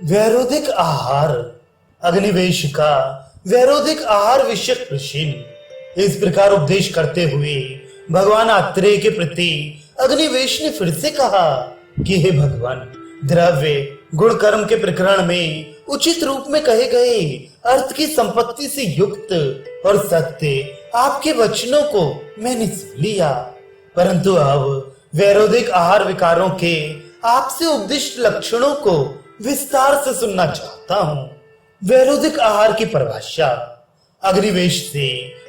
वैरोधिक आहार अग्निवेश का वैरोधिक आहार विषयक प्रश्न इस प्रकार उपदेश करते हुए भगवान आत्रेय के प्रति अग्निवेश ने फिर से कहा कि हे भगवान, द्रव्य गुण कर्म के प्रकरण में उचित रूप में कहे गए अर्थ की संपत्ति से युक्त और सत्य आपके वचनों को मैंने सुन लिया, परंतु अब वैरोधिक आहार विकारों के आपसे उपदिष्ट लक्षणों को विस्तार से सुनना चाहता हूँ। वैरोधिक आहार की परिभाषा। अग्निवेश से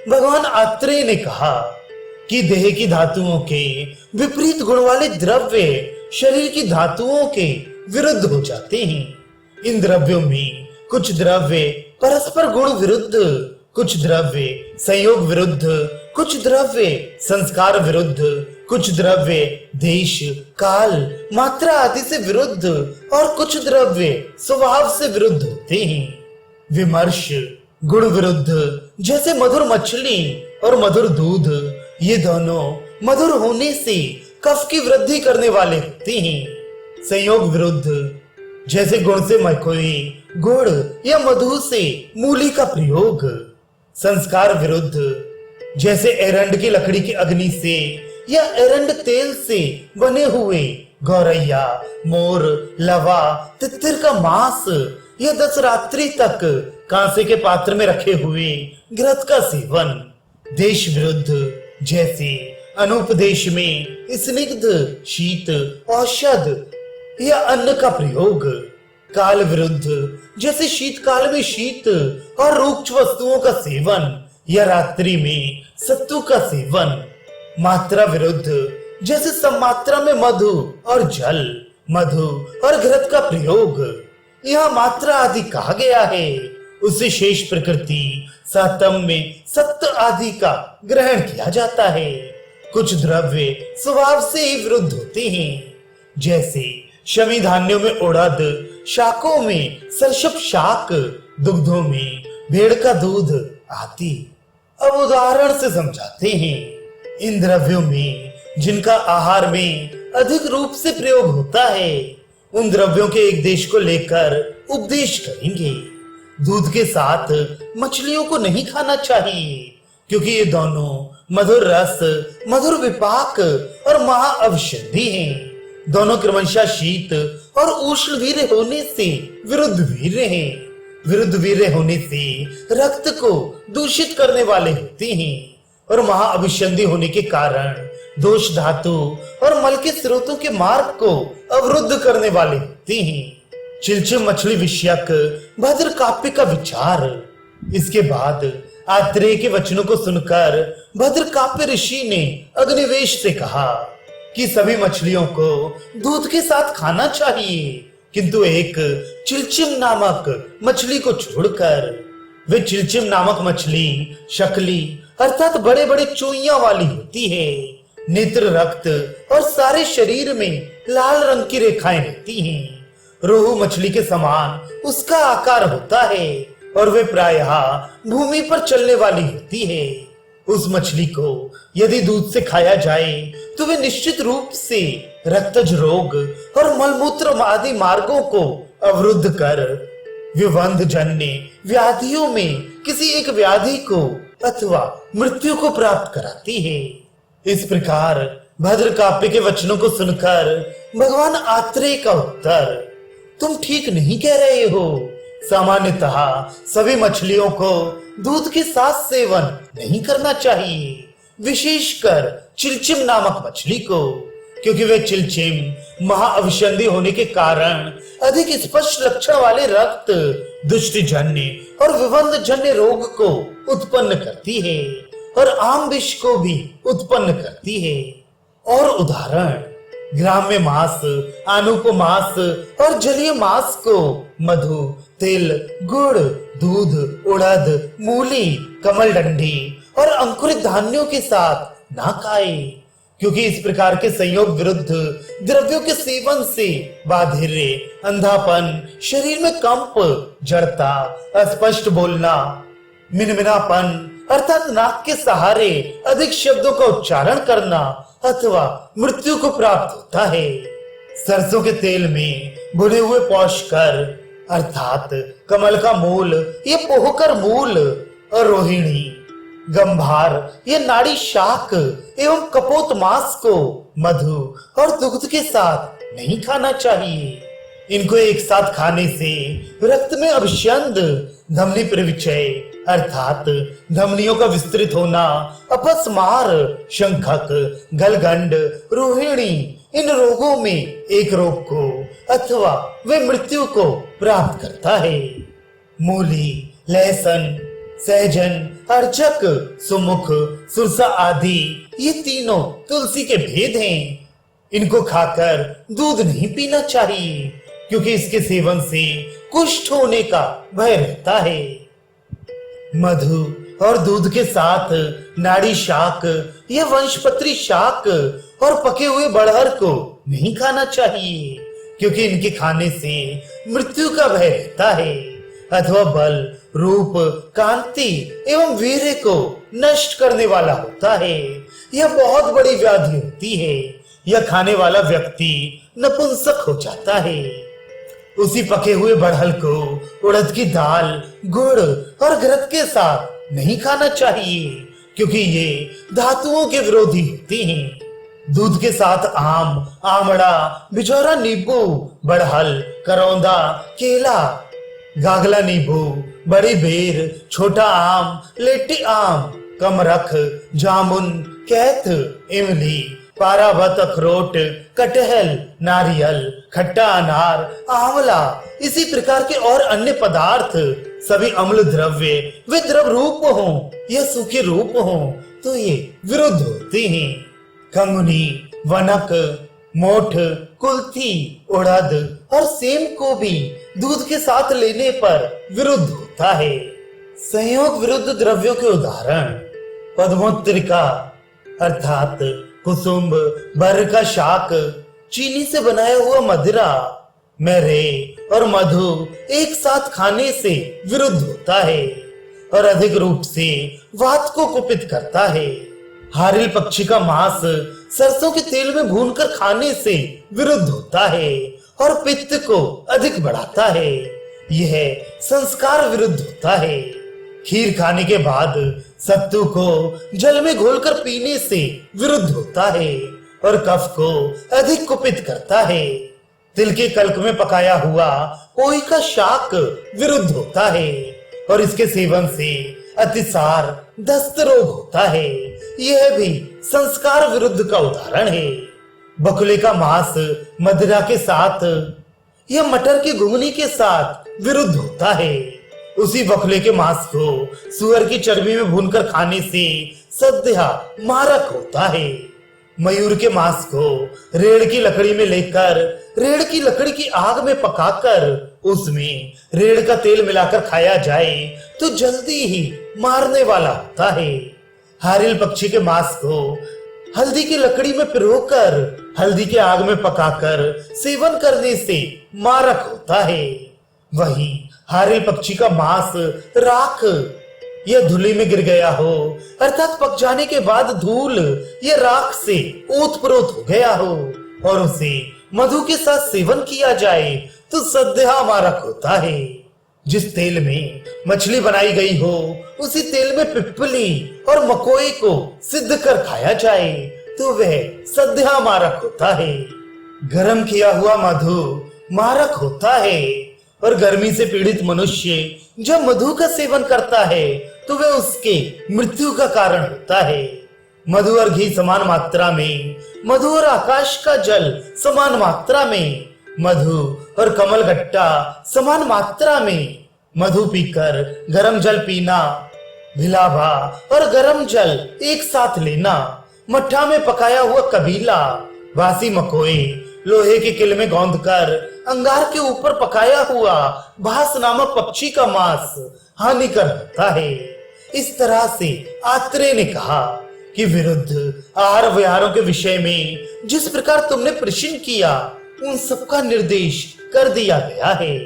भगवान आत्रेय ने कहा कि देह की धातुओं के विपरीत गुण वाले द्रव्य शरीर की धातुओं के विरुद्ध हो जाते हैं। इन द्रव्यों में कुछ द्रव्य परस्पर गुण विरुद्ध, कुछ द्रव्य संयोग विरुद्ध, कुछ द्रव्य संस्कार विरुद्ध, कुछ द्रव्य देश काल मात्रा आदि से विरुद्ध और कुछ द्रव्य स्वभाव से विरुद्ध होते हैं। विमर्श गुण विरुद्ध, जैसे मधुर मछली और मधुर दूध, ये दोनों मधुर होने से कफ की वृद्धि करने वाले होते हैं। संयोग विरुद्ध, जैसे गुण से मकोई गुड़ या मधु से मूली का प्रयोग। संस्कार विरुद्ध, जैसे एरंड की लकड़ी की अग्नि से या एरंड तेल से बने हुए गौरैया, मोर, लवा, तितर का मांस या 10 रात्रि तक कांसे के पात्र में रखे हुए घृत का सेवन। देश विरुद्ध, जैसे अनुपदेश में स्निग्ध शीत औषध या अन्न का प्रयोग। काल विरुद्ध, जैसे शीतकाल में शीत और रूक्ष वस्तुओं का सेवन या रात्रि में सत्तू का सेवन। मात्रा विरुद्ध, जैसे सम्मात्रा में मधु और जल, मधु और घृत का प्रयोग। यहाँ मात्रा आदि कहा गया है, उससे शेष प्रकृति सातम में सत्य आदि का ग्रहण किया जाता है। कुछ द्रव्य स्वभाव से ही विरुद्ध होते हैं, जैसे शमी धान्यों में उड़द, शाकों में सरसप शाक, दुग्धों में भेड़ का दूध आदि। अब उदाहरण से समझाते हैं। इन द्रव्यों में जिनका आहार में अधिक रूप से प्रयोग होता है, उन द्रव्यों के एक देश को लेकर उपदेश करेंगे। दूध के साथ मछलियों को नहीं खाना चाहिए, क्योंकि ये दोनों मधुर रस, मधुर विपाक और महाअवशधि हैं। दोनों क्रमशः शीत और उष्ण वीर्य होने से विरुद्ध वीर्य हैं। विरुद्ध वीर्य होने से रक्त को दूषित करने वाले होते हैं और महाअभिसंधि होने के कारण दोष धातु और मल के स्रोतों के मार्ग को अवरुद्ध करने वाले होते हैं। चिलचिल मछली विषयक भद्र काव्य का विचार। इसके बाद आत्रेय के वचनों को सुनकर भद्र काव्य ऋषि ने अग्निवेश से कहा कि सभी मछलियों को दूध के साथ खाना चाहिए, किंतु एक चिलचिम नामक मछली को छोड़कर। वे चिलचिम नामक मछली शकली अर्थात बड़े बड़े चोइयां वाली होती है। नेत्र, रक्त और सारे शरीर में लाल रंग की रेखाएं रहती हैं। रोहू मछली के समान उसका आकार होता है और वे प्रायः भूमि पर चलने वाली होती है। उस मछली को यदि दूध से खाया जाए तो वे निश्चित रूप से रक्तज रोग और मलमूत्र आदि मार्गों को अवरुद्ध कर विवंध जन्य व्याधियों में किसी एक व्याधि को अथवा मृत्यु को प्राप्त कराती है। इस प्रकार भद्र काव्य के वचनों को सुनकर भगवान आत्रेय का उत्तर, तुम ठीक नहीं कह रहे हो। सामान्यतः सभी मछलियों को दूध के साथ सेवन नहीं करना चाहिए, विशेषकर चिलचिम नामक मछली को, क्योंकि वे चिलचिम महाअभिसंधि होने के कारण अधिक स्पष्ट लक्षण वाले रक्त, दुष्टजन्य और विवंध जन्य रोग को उत्पन्न करती है और आम विष को भी उत्पन्न करती है। और उदाहरण, ग्राम्य मांस, आनुप मांस और जलीय मांस को मधु, तिल, गुड़, दूध, उड़द, मूली, कमल डंडी और अंकुरित धान्यों के साथ ना खाए, क्योंकि इस प्रकार के संयोग विरुद्ध द्रव्यों के सेवन से बाधिर्य, अंधापन, शरीर में कंप, जड़ता, अस्पष्ट बोलना, मिनमिनापन अर्थात नाक के सहारे अधिक शब्दों का उच्चारण करना अथवा मृत्यु को प्राप्त होता है। सरसों के तेल में भुने हुए पौष्कर अर्थात कमल का मूल ये पोहकर मूल, और रोहिणी गंभार ये नाड़ी शाक एवं कपोत मांस को मधु और दुग्ध के साथ नहीं खाना चाहिए। इनको एक साथ खाने से रक्त में अभिषंद, धमनी परिविचय अर्थात धमनियों का विस्तृत होना, अपस्मार, शंखक, गलगंड, रोहिणी इन रोगों में एक रोग को अथवा वे मृत्यु को प्राप्त करता है। मूली, लहसुन, सहजन, अर्चक, सुमुख, सुरसा आदि ये तीनों तुलसी के भेद हैं। इनको खाकर दूध नहीं पीना चाहिए, क्योंकि इसके सेवन से कुष्ठ होने का भय रहता है। मधु और दूध के साथ नाड़ी शाक या वंशपत्री शाक और पके हुए बड़हर को नहीं खाना चाहिए, क्योंकि इनके खाने से मृत्यु का भय रहता है अथवा बल, रूप, कांति एवं वीर्य को नष्ट करने वाला होता है। यह बहुत बड़ी व्याधि होती है। यह खाने वाला व्यक्ति नपुंसक हो जाता है। उसी पके हुए बड़हल को उड़द की दाल, गुड़ और घृत के साथ नहीं खाना चाहिए, क्योंकि ये धातुओं के विरोधी होते हैं। दूध के साथ आम, आमड़ा, बिजौरा नींबू, बड़हल, करौंदा, केला, गागला नींबू, बड़ी बेर, छोटा आम, लेटी आम, कमरख, जामुन, कैथ, इमली, पारावत, अखरोट, कटहल, नारियल, खट्टा अनार, आंवला, इसी प्रकार के और अन्य पदार्थ सभी अम्ल द्रव्य वे द्रव रूप हों या सूखे रूप हों तो ये विरुद्ध होते हैं। कंगनी, वनक, मोठ, कुल्थी, उड़द और सेम को भी दूध के साथ लेने पर विरुद्ध होता है। संयोग विरुद्ध द्रव्यों के उदाहरण पद्मोत्तरिका अर्थात कुसुम्ब, बर का शाक, चीनी से बनाया हुआ मदिरा, मेरे और मधु एक साथ खाने से विरुद्ध होता है और अधिक रूप से वात को कुपित करता है। हारिल पक्षी का मांस सरसों के तेल में भूनकर खाने से विरुद्ध होता है और पित्त को अधिक बढ़ाता है। यह संस्कार विरुद्ध होता है। खीर खाने के बाद सत्तू को जल में घोलकर पीने से विरुद्ध होता है और कफ को अधिक कुपित करता है। तिल के कल्क में पकाया हुआ पोई का शाक विरुद्ध होता है और इसके सेवन से अतिसार, दस्त रोग होता है। यह भी संस्कार विरुद्ध का उदाहरण है। बकुले का मांस मदिरा के साथ या मटर की घुगनी के साथ विरुद्ध होता है। उसी बकुले के मांस को सुअर की चर्बी में भूनकर खाने से सद्या मारक होता है। मयूर के मांस को रेड़ की लकड़ी में लेकर रेड़ की लकड़ी की आग में पकाकर उसमें रेड़ का तेल मिलाकर खाया जाए तो जल्दी ही मारने वाला होता है। हारिल पक्षी के मांस को हल्दी की लकड़ी में पिरोकर हल्दी की आग में पकाकर सेवन करने से मारक होता है। वहीं हारिल पक्षी का मांस राख या धूली में गिर गया हो अर्थात पक जाने के बाद धूल या राख से ओतप्रोत हो गया हो और उसे मधु के साथ सेवन किया जाए तो सद्या मारक होता है। जिस तेल में मछली बनाई गई हो उसी तेल में पिप्पली और मकोई को सिद्ध कर खाया जाए तो वह सद्या मारक होता है। गर्म किया हुआ मधु मारक होता है और गर्मी से पीड़ित मनुष्य जब मधु का सेवन करता है तो वह उसके मृत्यु का कारण होता है। मधु और घी समान मात्रा में, मधु और आकाश का जल समान मात्रा में, मधु और कमल गट्टा समान मात्रा में, मधु पीकर गरम जल पीना, भिलावा और गरम जल एक साथ लेना, मट्ठा में पकाया हुआ कबीला, बासी मकोई, लोहे के किल में गौंदकर अंगार के ऊपर पकाया हुआ भास नामक पक्षी का मांस हानिकर होता है। इस तरह से आत्रेय ने कहा कि विरुद्ध आहार विहारों के विषय में जिस प्रकार तुमने प्रश्न किया उन सबका निर्देश कर दिया गया है।